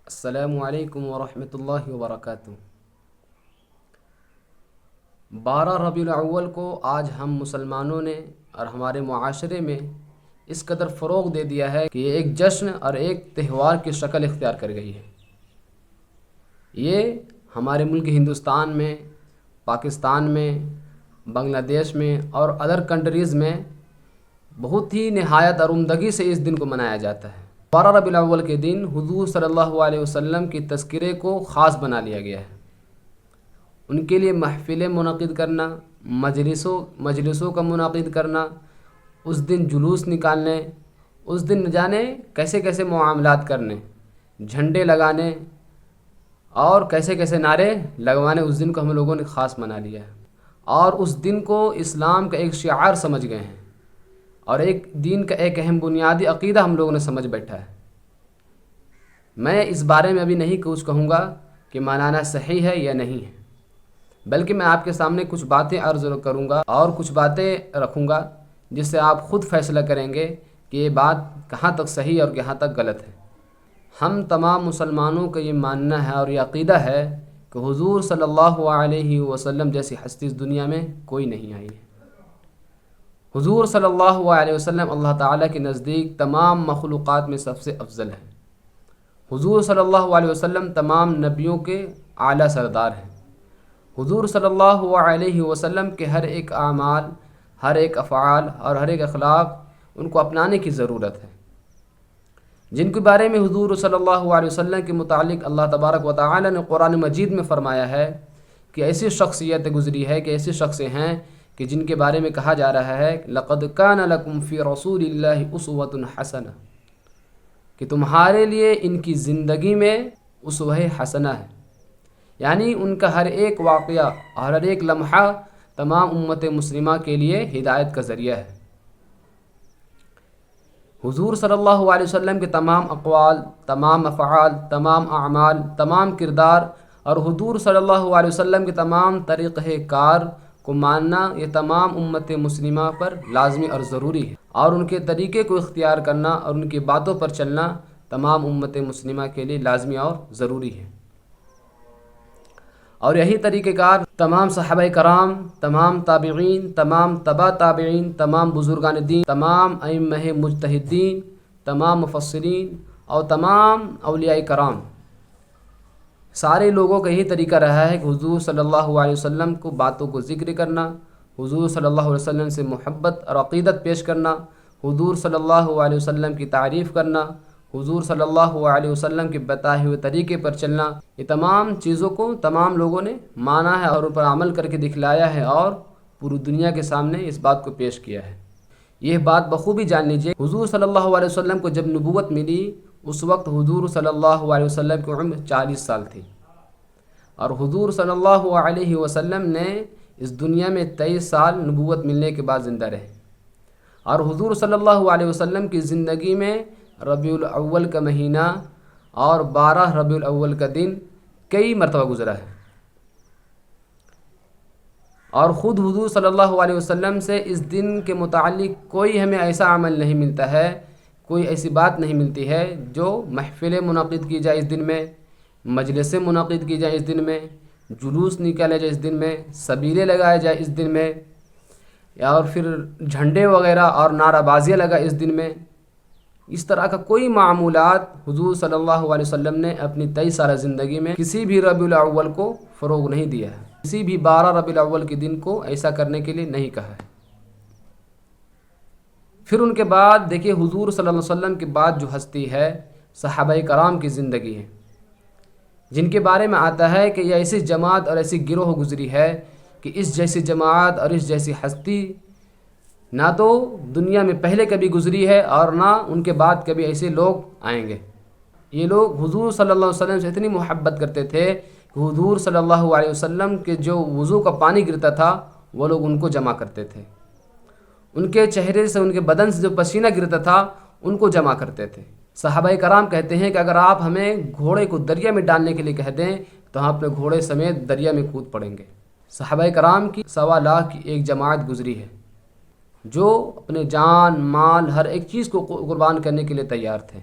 السلام علیکم ورحمۃ اللہ وبرکاتہ۔ 12 ربیع الاول کو آج ہم مسلمانوں نے اور ہمارے معاشرے میں اس قدر فروغ دے دیا ہے کہ یہ ایک جشن اور ایک تہوار کی شکل اختیار کر گئی ہے۔ یہ ہمارے ملک ہندوستان میں، پاکستان میں، بنگلہ دیش میں اور ادر کنٹریز میں بہت ہی نہایت اور عمدگی سے اس دن کو منایا جاتا ہے۔ 12 ربیع الاول کے دن حضور صلی اللہ علیہ وسلم کی تذکرے کو خاص بنا لیا گیا ہے۔ ان کے لیے محفلیں منعقد کرنا، مجلسوں کا منعقد کرنا، اس دن جلوس نکالنے، اس دن نہ جانے کیسے کیسے معاملات کرنے، جھنڈے لگانے اور کیسے کیسے نعرے لگوانے، اس دن کو ہم لوگوں نے خاص منا لیا ہے اور اس دن کو اسلام کا ایک شعار سمجھ گئے ہیں اور ایک دین کا ایک اہم بنیادی عقیدہ ہم لوگوں نے سمجھ بیٹھا ہے۔ میں اس بارے میں ابھی نہیں کچھ کہوں گا کہ منانا صحیح ہے یا نہیں ہے، بلکہ میں آپ کے سامنے کچھ باتیں عرض کروں گا اور کچھ باتیں رکھوں گا جس سے آپ خود فیصلہ کریں گے کہ یہ بات کہاں تک صحیح اور کہاں تک غلط ہے۔ ہم تمام مسلمانوں کا یہ ماننا ہے اور یہ عقیدہ ہے کہ حضور صلی اللہ علیہ وسلم جیسی ہستی اس دنیا میں کوئی نہیں آئی ہے۔ حضور صلی اللہ علیہ وسلم اللہ تعالیٰ کے نزدیک تمام مخلوقات میں سب سے افضل ہے۔ حضور صلی اللہ علیہ وسلم تمام نبیوں کے اعلیٰ سردار ہیں۔ حضور صلی اللہ علیہ وسلم کے ہر ایک اعمال، ہر ایک افعال اور ہر ایک اخلاق ان کو اپنانے کی ضرورت ہے۔ جن کے بارے میں حضور صلی اللہ علیہ وسلم کے متعلق اللہ تبارک و تعالی نے قرآن مجید میں فرمایا ہے کہ ایسی شخصیت گزری ہے، کہ ایسی شخصیں ہیں کہ جن کے بارے میں کہا جا رہا ہے لَقَدْ كَانَ لَكُمْ فِي رَسُولِ اللَّهِ أُسْوَةٌ حَسَنَةٌ، کہ تمہارے لیے ان کی زندگی میں اسوہ حسنہ ہے، یعنی ان کا ہر ایک واقعہ اور ہر ایک لمحہ تمام امت مسلمہ کے لیے ہدایت کا ذریعہ ہے۔ حضور صلی اللہ علیہ وسلم کے تمام اقوال، تمام افعال، تمام اعمال، تمام کردار اور حضور صلی اللہ علیہ وسلم کے تمام طریقہ کار کو ماننا یہ تمام امت مسلمہ پر لازمی اور ضروری ہے، اور ان کے طریقے کو اختیار کرنا اور ان کی باتوں پر چلنا تمام امت مسلمہ کے لیے لازمی اور ضروری ہے۔ اور یہی طریقہ کار تمام صحابہ کرام، تمام تابعین، تمام تبع تابعین، تمام بزرگان دین، تمام ائمہ مجتہدین، تمام مفسرین اور تمام اولیاء کرام، سارے لوگوں کا یہی طریقہ رہا ہے کہ حضور صلی اللہ علیہ وسلم کو باتوں کو ذکر کرنا، حضور صلی اللہ علیہ وسلم سے محبت اور عقیدت پیش کرنا، حضور صلی اللہ علیہ وسلم کی تعریف کرنا، حضور صلی اللہ علیہ وسلم کے بتائے ہوئے طریقے پر چلنا، یہ تمام چیزوں کو تمام لوگوں نے مانا ہے اور ان پر عمل کر کے دکھلایا ہے اور پوری دنیا کے سامنے اس بات کو پیش کیا ہے۔ یہ بات بخوبی جان لیجئے، حضور صلی اللہ علیہ وسلم کو جب نبوت ملی اس وقت حضور صلی اللہ علیہ وسلم کی عمر 40 سال تھی، اور حضور صلی اللہ علیہ وسلم نے اس دنیا میں 23 سال نبوت ملنے کے بعد زندہ رہے، اور حضور صلی اللہ علیہ وسلم کی زندگی میں ربیع الاول کا مہینہ اور 12 ربیع الاول کا دن کئی مرتبہ گزرا ہے، اور خود حضور صلی اللہ علیہ وسلم سے اس دن کے متعلق کوئی ہمیں ایسا عمل نہیں ملتا ہے، کوئی ایسی بات نہیں ملتی ہے جو محفلیں منعقد کی جائے اس دن میں، مجلسیں منعقد کی جائیں اس دن میں، جلوس نکالے جائے اس دن میں، سبیلے لگائے جائے اس دن میں، اور پھر جھنڈے وغیرہ اور نعرہ بازیاں لگائے اس دن میں۔ اس طرح کا کوئی معمولات حضور صلی اللہ علیہ وسلم نے اپنی 23 سالہ زندگی میں کسی بھی ربیع الاول کو فروغ نہیں دیا ہے، کسی بھی 12 ربیع الاول کے دن کو ایسا کرنے کے لیے نہیں کہا ہے۔ پھر ان کے بعد دیکھیے حضور صلی اللہ علیہ وسلم کے بعد جو ہستی ہے صحابہ کرام کی زندگی ہے، جن کے بارے میں آتا ہے کہ یہ ایسی جماعت اور ایسی گروہ گزری ہے کہ اس جیسی جماعت اور اس جیسی ہستی نہ تو دنیا میں پہلے کبھی گزری ہے اور نہ ان کے بعد کبھی ایسے لوگ آئیں گے۔ یہ لوگ حضور صلی اللہ علیہ وسلم سے اتنی محبت کرتے تھے کہ حضور صلی اللہ علیہ وسلم کے جو وضو کا پانی گرتا تھا وہ لوگ ان کو جمع کرتے تھے، ان کے چہرے سے، ان کے بدن سے جو پسینہ گرتا تھا ان کو جمع کرتے تھے۔ صحابہ کرام کہتے ہیں کہ اگر آپ ہمیں گھوڑے کو دریا میں ڈالنے کے لیے کہہ دیں تو ہم اپنے گھوڑے سمیت دریا میں کود پڑیں گے۔ صحابہ کرام کی 1.25 لاکھ کی ایک جماعت گزری ہے جو اپنے جان، مال، ہر ایک چیز کو قربان کرنے کے لیے تیار تھے۔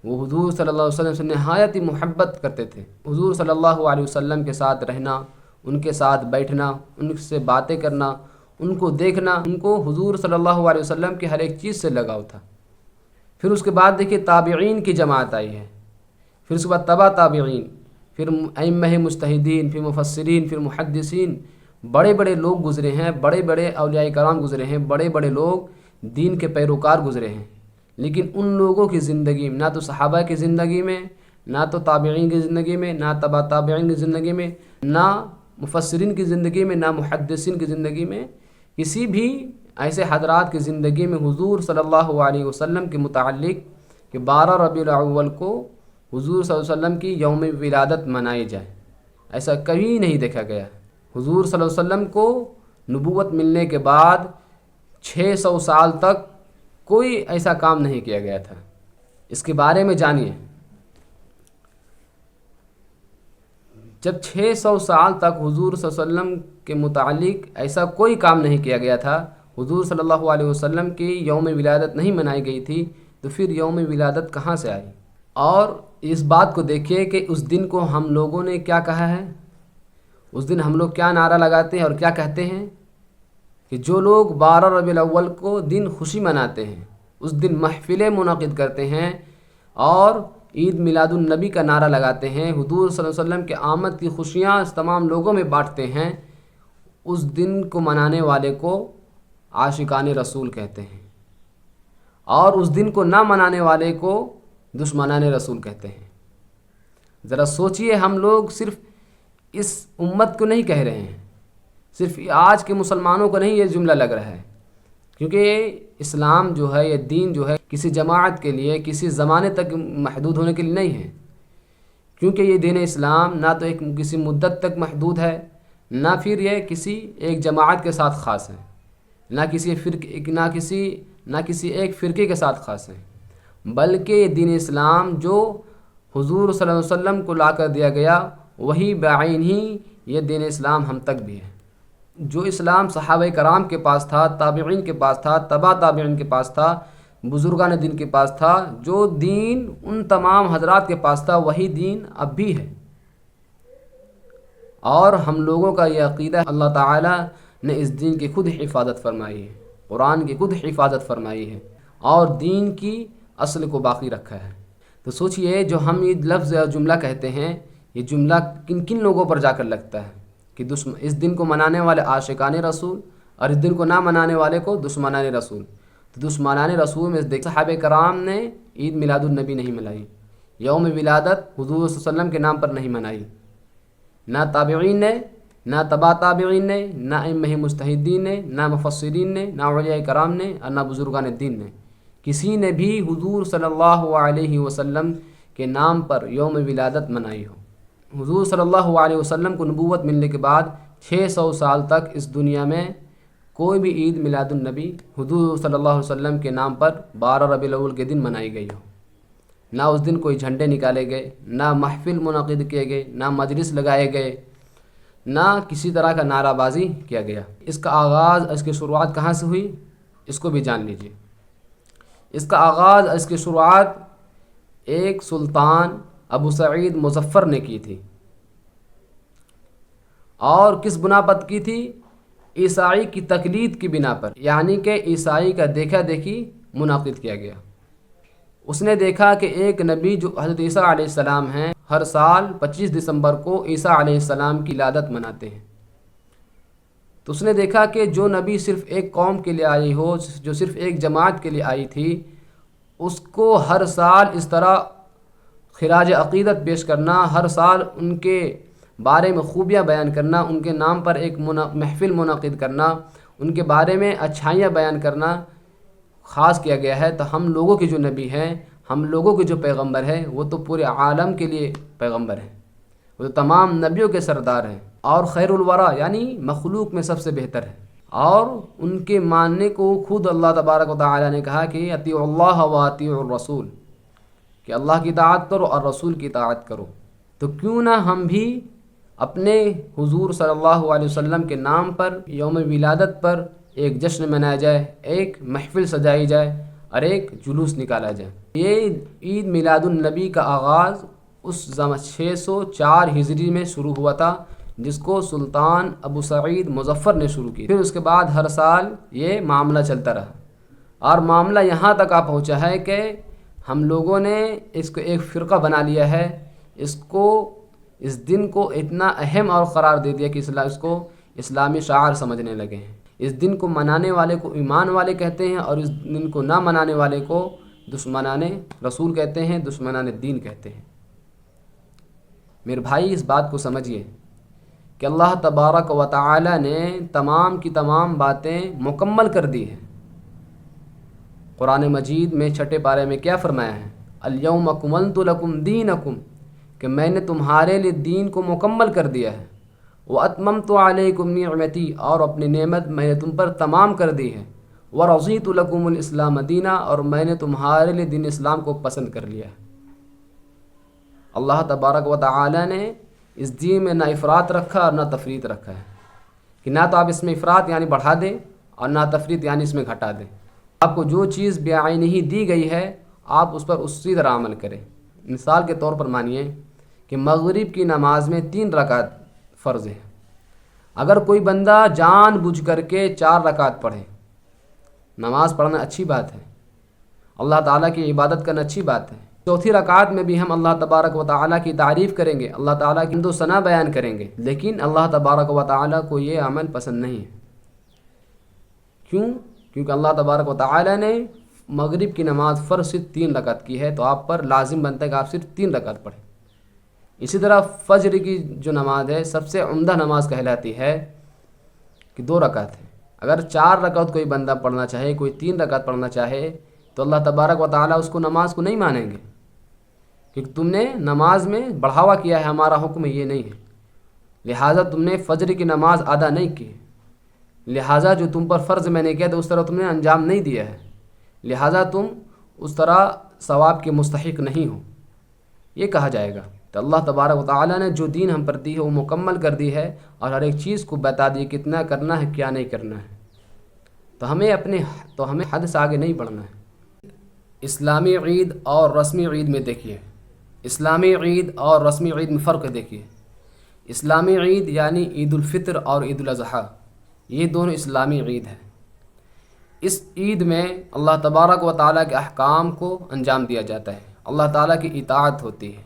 وہ حضور صلی اللہ علیہ وسلم سے نہایت ہی محبت کرتے تھے۔ حضور صلی اللہ علیہ وسلم کے ساتھ رہنا، ان کے ساتھ بیٹھنا، ان سے باتیں کرنا، ان کو دیکھنا، ان کو حضور صلی اللہ علیہ وسلم کی ہر ایک چیز سے لگاؤ تھا۔ پھر اس کے بعد دیکھیے تابعین کی جماعت آئی ہے، پھر اس کے بعد تبع تابعین، پھر ائمہ مجتہدین، پھر مفسرین، پھر محدثین، بڑے بڑے لوگ گزرے ہیں، بڑے بڑے اولیاء کرام گزرے ہیں، بڑے بڑے لوگ دین کے پیروکار گزرے ہیں۔ لیکن ان لوگوں کی زندگی میں، نہ تو صحابہ کی زندگی میں، نہ تو تابعین کی زندگی میں، نہ تبع تابعین کی زندگی میں، نہ مفسرین کی زندگی میں، نہ محدثین کی زندگی میں، کسی بھی ایسے حضرات کی زندگی میں حضور صلی اللہ علیہ وسلم کے متعلق کہ 12 ربیع الاول کو حضور صلی اللہ علیہ وسلم کی یوم ولادت منائی جائے، ایسا کبھی نہیں دیکھا گیا۔ حضور صلی اللہ علیہ وسلم کو نبوت ملنے کے بعد 600 سال تک کوئی ایسا کام نہیں کیا گیا تھا۔ اس کے بارے میں جانیے، جب 600 سال تک حضور صلی اللہ علیہ وسلم کے متعلق ایسا کوئی کام نہیں کیا گیا تھا، حضور صلی اللہ علیہ وسلم کی یوم ولادت نہیں منائی گئی تھی، تو پھر یوم ولادت کہاں سے آئی؟ اور اس بات کو دیکھیے کہ اس دن کو ہم لوگوں نے کیا کہا ہے، اس دن ہم لوگ کیا نعرہ لگاتے ہیں اور کیا کہتے ہیں کہ جو لوگ 12 ربیع الاول کو دن خوشی مناتے ہیں، اس دن محفلیں منعقد کرتے ہیں اور عید میلاد النبی کا نعرہ لگاتے ہیں، حضور صلی اللہ علیہ وسلم کے آمد کی خوشیاں تمام لوگوں میں بانٹتے ہیں، اس دن کو منانے والے کو عاشقان رسول کہتے ہیں، اور اس دن کو نہ منانے والے کو دشمنان رسول کہتے ہیں۔ ذرا سوچئے، ہم لوگ صرف اس امت کو نہیں کہہ رہے ہیں، صرف آج کے مسلمانوں کو نہیں یہ جملہ لگ رہا ہے، کیونکہ اسلام جو ہے، یہ دین جو ہے، کسی جماعت کے لیے، کسی زمانے تک محدود ہونے کے لیے نہیں ہے، کیونکہ یہ دین اسلام نہ تو کسی مدت تک محدود ہے، نہ پھر یہ کسی ایک جماعت کے ساتھ خاص ہے، نہ کسی ایک فرقے کے ساتھ خاص ہے، بلکہ یہ دین اسلام جو حضور صلی اللہ علیہ وسلم کو لا کر دیا گیا، وہی بعین ہی یہ دین اسلام ہم تک بھی ہے۔ جو اسلام صحابہ کرام کے پاس تھا، تابعین کے پاس تھا، تبع تابعین کے پاس تھا، بزرگان دین کے پاس تھا، جو دین ان تمام حضرات کے پاس تھا، وہی دین اب بھی ہے۔ اور ہم لوگوں کا یہ عقیدہ، اللہ تعالیٰ نے اس دین کی خود حفاظت فرمائی ہے، قرآن کی خود حفاظت فرمائی ہے، اور دین کی اصل کو باقی رکھا ہے۔ تو سوچئے، جو ہم یہ لفظ یا جملہ کہتے ہیں، یہ جملہ کن کن لوگوں پر جا کر لگتا ہے کہ اس دن کو منانے والے عاشقان رسول، اور اس دن کو نہ منانے والے کو دشمنان رسول۔ تو دشمنان رسول میں صحابہ کرام نے عید میلاد النبی نہیں منائی، یوم ولادت حضور صلی اللہ علیہ وسلم کے نام پر نہیں منائی، نہ تابعین نے، نہ تبع تابعین نے، نہ ائمہ مجتہدین نے، نہ مفسرین نے، نہ اولیاء کرام نے، اور نہ بزرگان دین نے، کسی نے بھی حضور صلی اللہ علیہ وسلم کے نام پر یوم ولادت منائی ہو۔ حضور صلی اللہ علیہ وسلم کو نبوت ملنے کے بعد 600 سال تک اس دنیا میں کوئی بھی عید میلاد النبی حضور صلی اللہ علیہ وسلم کے نام پر 12 ربیع الاول کے دن منائی گئی ہو۔ نہ اس دن کوئی جھنڈے نکالے گئے، نہ محفل منعقد کیے گئے، نہ مجلس لگائے گئے، نہ کسی طرح کا نعرہ بازی کیا گیا۔ اس کا آغاز، اس کی شروعات کہاں سے ہوئی، اس کو بھی جان لیجیے۔ اس کا آغاز، اس کی شروعات ایک سلطان ابو سعید مظفر نے کی تھی، اور کس بنا پر کی تھی؟ عیسائی کی تقلید کی بنا پر، یعنی کہ عیسائی کا دیکھا دیکھی منعقد کیا گیا۔ اس نے دیکھا کہ ایک نبی جو حضرت عیسیٰ علیہ السلام ہیں، ہر سال 25 دسمبر کو عیسیٰ علیہ السلام کی ولادت مناتے ہیں۔ تو اس نے دیکھا کہ جو نبی صرف ایک قوم کے لیے آئی ہو، جو صرف ایک جماعت کے لیے آئی تھی، اس کو ہر سال اس طرح خراج عقیدت پیش کرنا، ہر سال ان کے بارے میں خوبیاں بیان کرنا، ان کے نام پر ایک محفل منعقد کرنا، ان کے بارے میں اچھائیاں بیان کرنا خاص کیا گیا ہے۔ تو ہم لوگوں کے جو نبی ہیں، ہم لوگوں کے جو پیغمبر ہیں، وہ تو پورے عالم کے لیے پیغمبر ہیں، وہ تو تمام نبیوں کے سردار ہیں، اور خیر الورا یعنی مخلوق میں سب سے بہتر ہے۔ اور ان کے ماننے کو خود اللہ تبارک و تعالی نے کہا کہ اطیعوا اللہ و اطیعوا الرسول، کہ اللہ کی اطاعت کرو اور رسول کی اطاعت کرو۔ تو کیوں نہ ہم بھی اپنے حضور صلی اللہ علیہ وسلم کے نام پر یوم ولادت پر ایک جشن منایا جائے، ایک محفل سجائی جائے، اور ایک جلوس نکالا جائے۔ یہ عید میلاد النبی کا آغاز اس 604 ہجری میں شروع ہوا تھا، جس کو سلطان ابو سعید مظفر نے شروع کی۔ پھر اس کے بعد ہر سال یہ معاملہ چلتا رہا، اور معاملہ یہاں تک آ پہنچا ہے کہ ہم لوگوں نے اس کو ایک فرقہ بنا لیا ہے، اس دن کو اتنا اہم اور قرار دے دیا کہ اس کو اسلامی شعار سمجھنے لگے ہیں۔ اس دن کو منانے والے کو ایمان والے کہتے ہیں، اور اس دن کو نہ منانے والے کو دشمنان رسول کہتے ہیں، دشمنان دین کہتے ہیں۔ میرے بھائی اس بات کو سمجھیے کہ اللہ تبارک و تعالی نے تمام کی تمام باتیں مکمل کر دی ہیں۔ قرآن مجید میں 6 پارے میں کیا فرمایا ہے؟ الیوم اکملت لکم دینکم، کہ میں نے تمہارے لیے دین کو مکمل کر دیا ہے۔ واتممت علیکم نعمتی، اور اپنی نعمت میں نے تم پر تمام کر دی ہے۔ ورضیت لکم الاسلام دینا، اور میں نے تمہارے لیے دین اسلام کو پسند کر لیا ہے۔ اللہ تبارک و تعالی نے اس دین میں نہ افراط رکھا اور نہ تفریط رکھا ہے، کہ نہ تو آپ اس میں افراط یعنی بڑھا دیں، اور نہ تفریط یعنی اس میں گھٹا دیں۔ آپ کو جو چیز بعینہ دی گئی ہے آپ اس پر اسی طرح عمل کریں۔ مثال کے طور پر مانیے کہ مغرب کی نماز میں 3 رکعت فرض ہے۔ اگر کوئی بندہ جان بوجھ کر کے 4 رکعت پڑھے، نماز پڑھنا اچھی بات ہے، اللہ تعالیٰ کی عبادت کرنا اچھی بات ہے، 4تھی رکعت میں بھی ہم اللہ تبارک و تعالیٰ کی تعریف کریں گے، اللہ تعالیٰ کی حمد و ثنا بیان کریں گے، لیکن اللہ تبارک و تعالیٰ کو یہ عمل پسند نہیں ہے۔ کیوں؟ کیونکہ اللہ تبارک و تعالیٰ نے مغرب کی نماز فرض صرف 3 رکعت کی ہے، تو آپ پر لازم بنتا ہے کہ آپ صرف 3 رکعت پڑھیں۔ اسی طرح فجر کی جو نماز ہے سب سے عمدہ نماز کہلاتی ہے کہ 2 رکعت ہے۔ اگر 4 رکعت کوئی بندہ پڑھنا چاہے، کوئی 3 رکعت پڑھنا چاہے، تو اللہ تبارک و تعالیٰ اس کو نماز کو نہیں مانیں گے، کیونکہ تم نے نماز میں بڑھاوا کیا ہے، ہمارا حکم یہ نہیں ہے، لہٰذا تم نے فجر کی نماز ادا نہیں کی، لہٰذا جو تم پر فرض میں نے کیا تو اس طرح تم نے انجام نہیں دیا ہے، لہٰذا تم اس طرح ثواب کے مستحق نہیں ہو، یہ کہا جائے گا۔ تو اللہ تبارک و تعالیٰ نے جو دین ہم پر دی ہے وہ مکمل کر دی ہے، اور ہر ایک چیز کو بتا دی کتنا کرنا ہے کیا نہیں کرنا ہے، تو ہمیں حد سے آگے نہیں بڑھنا ہے۔ اسلامی عید اور رسمی عید میں دیکھیے، اسلامی عید اور رسمی عید میں فرق دیکھیے۔ اسلامی عید یعنی عید الفطر اور عید الاضحیٰ، یہ دونوں اسلامی عید ہیں۔ اس عید میں اللہ تبارک و تعالیٰ کے احکام کو انجام دیا جاتا ہے، اللہ تعالیٰ کی اطاعت ہوتی ہے۔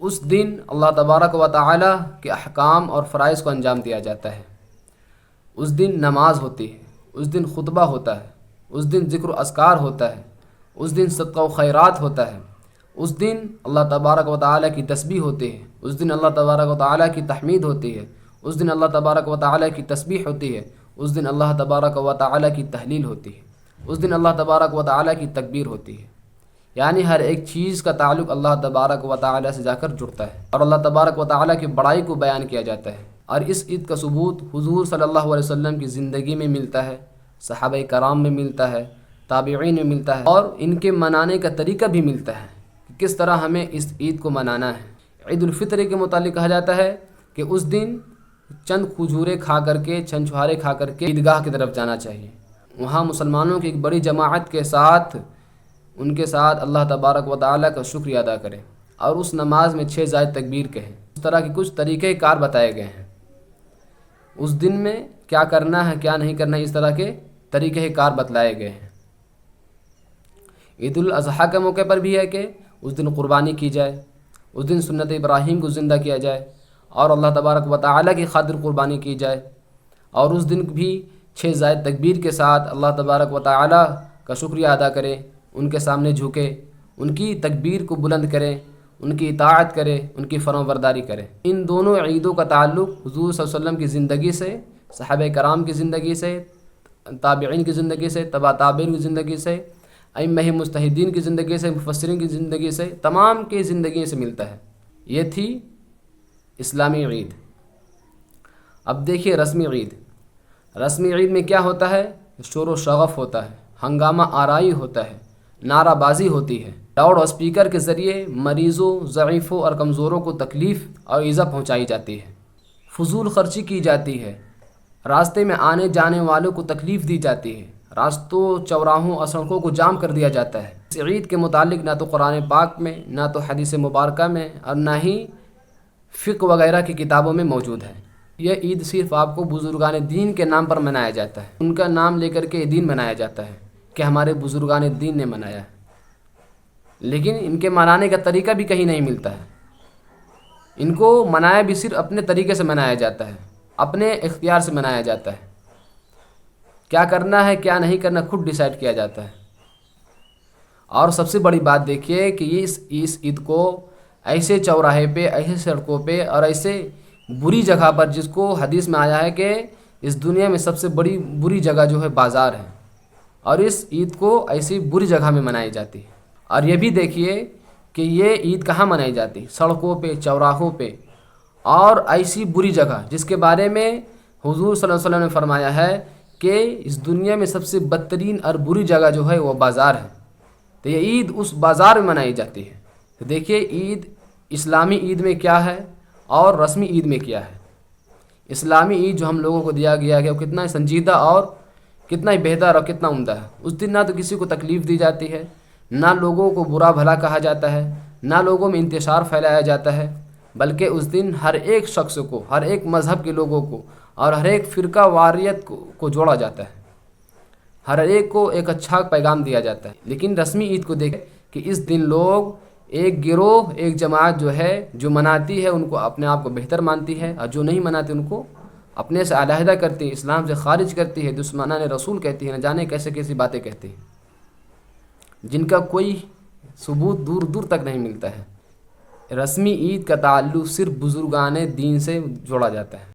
اس دن اللہ تبارک و تعالیٰ کے احکام اور فرائض کو انجام دیا جاتا ہے۔ اس دن نماز ہوتی ہے، اس دن خطبہ ہوتا ہے، اس دن ذکر و اذکار ہوتا ہے، اس دن صدقہ و خیرات ہوتا ہے، اس دن اللہ تبارک و تعالیٰ کی تسبیح ہوتی ہے، اس دن اللہ تبارک و تعالیٰ کی تحمید ہوتی ہے، اس دن اللہ تبارک و تعالیٰ کی تسبیح ہوتی ہے، اس دن اللہ تبارک و تعالیٰ کی تحلیل ہوتی ہے، اس دن اللہ تبارک و تعالیٰ کی تکبیر ہوتی ہے۔ یعنی ہر ایک چیز کا تعلق اللہ تبارک و تعالیٰ سے جا کر جڑتا ہے، اور اللہ تبارک و تعالیٰ کی بڑائی کو بیان کیا جاتا ہے۔ اور اس عید کا ثبوت حضور صلی اللہ علیہ وسلم کی زندگی میں ملتا ہے، صحابہ کرام میں ملتا ہے، تابعین میں ملتا ہے، اور ان کے منانے کا طریقہ بھی ملتا ہے کہ کس طرح ہمیں اس عید کو منانا ہے۔ عید الفطر کے متعلق کہا جاتا ہے کہ اس دن چند کھجورے کھا کر کے، چند چھہارے کھا کر کے عیدگاہ کی طرف جانا چاہیے، وہاں مسلمانوں کی ایک بڑی جماعت کے ساتھ ان کے ساتھ اللہ تبارک و تعالیٰ کا شکریہ ادا کریں، اور اس نماز میں 6 زائد تکبیر کہیں۔ اس طرح کے کچھ طریقۂ کار بتائے گئے ہیں، اس دن میں کیا کرنا ہے کیا نہیں کرنا ہے، اس طرح کے طریقۂ کار بتلائے گئے ہیں۔ عید الاضحیٰ کے موقع پر بھی ہے کہ اس دن قربانی کی جائے، اس دن سنت ابراہیم کو زندہ کیا جائے، اور اللہ تبارک و تعالیٰ کی خاطر قربانی کی جائے، اور اس دن بھی 6 زائد تکبیر کے ساتھ اللہ تبارک و تعالیٰ کا شکریہ ادا کرے، ان کے سامنے جھکے، ان کی تکبیر کو بلند کریں، ان کی اطاعت کرے، ان کی فرمانبرداری کرے۔ ان دونوں عیدوں کا تعلق حضور صلی اللہ علیہ وسلم کی زندگی سے، صحابہ کرام کی زندگی سے، تابعین کی زندگی سے، تبع تابعین کی زندگی سے، ائمہ مجتہدین کی زندگی سے، مفسرین کی زندگی سے، تمام کی زندگی سے ملتا ہے۔ یہ تھی اسلامی عید۔ اب دیکھیے رسمی عید۔ رسمی عید میں کیا ہوتا ہے؟ شور و شغف ہوتا ہے، ہنگامہ آرائی ہوتا ہے، نعرہ بازی ہوتی ہے، لاؤڈ اسپیکر کے ذریعے مریضوں، ضعیفوں اور کمزوروں کو تکلیف اور ایذا پہنچائی جاتی ہے، فضول خرچی کی جاتی ہے، راستے میں آنے جانے والوں کو تکلیف دی جاتی ہے، راستوں چوراہوں اور سڑکوں کو جام کر دیا جاتا ہے۔ اس عید کے متعلق نہ تو قرآن پاک میں، نہ تو حدیث مبارکہ میں، اور نہ ہی فقہ وغیرہ کی کتابوں میں موجود ہے۔ یہ عید صرف آپ کو بزرگان دین کے نام پر منایا جاتا ہے، ان کا نام لے کر کے یہ دین منایا جاتا ہے کہ ہمارے بزرگان دین نے منایا ہے، لیکن ان کے منانے کا طریقہ بھی کہیں نہیں ملتا ہے۔ ان کو منایا بھی صرف اپنے طریقے سے منایا جاتا ہے، اپنے اختیار سے منایا جاتا ہے۔ کیا کرنا ہے کیا نہیں کرنا خود ڈیسائیڈ کیا جاتا ہے۔ اور سب سے بڑی بات دیکھیے کہ اس عید کو ایسے چوراہے پہ، ایسے سڑکوں پہ اور ایسے بری جگہ پر، جس کو حدیث میں آیا ہے کہ اس دنیا میں سب سے بری جگہ جو ہے بازار ہے، اور اس عید کو ایسی بری جگہ میں منائی جاتی ہے۔ اور یہ بھی دیکھیے کہ یہ عید کہاں منائی جاتی ہے، سڑکوں پہ، چوراہوں پہ، اور ایسی بری جگہ جس کے بارے میں حضور صلی اللہ علیہ وسلم نے فرمایا ہے کہ اس دنیا میں سب سے بدترین اور بری جگہ جو ہے وہ بازار ہے، تو یہ عید اس بازار میں منائی جاتی ہے۔ تو دیکھیے عید اسلامی عید میں کیا ہے اور رسمی عید میں کیا ہے۔ اسلامی عید جو ہم لوگوں کو دیا گیا ہے وہ کتنا سنجیدہ اور کتنا ہی بہتر اور کتنا عمدہ ہے۔ اس دن نہ تو کسی کو تکلیف دی جاتی ہے، نہ لوگوں کو برا بھلا کہا جاتا ہے، نہ لوگوں میں انتشار پھیلایا جاتا ہے، بلکہ اس دن ہر ایک شخص کو، ہر ایک مذہب کے لوگوں کو اور ہر ایک فرقہ واریت کو جوڑا جاتا ہے، ہر ایک کو ایک اچھا پیغام دیا جاتا ہے۔ لیکن رسمی عید کو دیکھیں کہ اس دن لوگ ایک گروہ، ایک جماعت جو ہے، جو مناتی ہے ان کو اپنے آپ کو بہتر مانتی ہے، اور جو نہیں مناتی ان کو اپنے سے علیحدہ کرتی ہے، اسلام سے خارج کرتی ہے، دشمنان رسول کہتی ہے، نہ جانے کیسے کیسی باتیں کہتی ہیں، جن کا کوئی ثبوت دور دور تک نہیں ملتا ہے۔ رسمی عید کا تعلق صرف بزرگان دین سے جوڑا جاتا ہے۔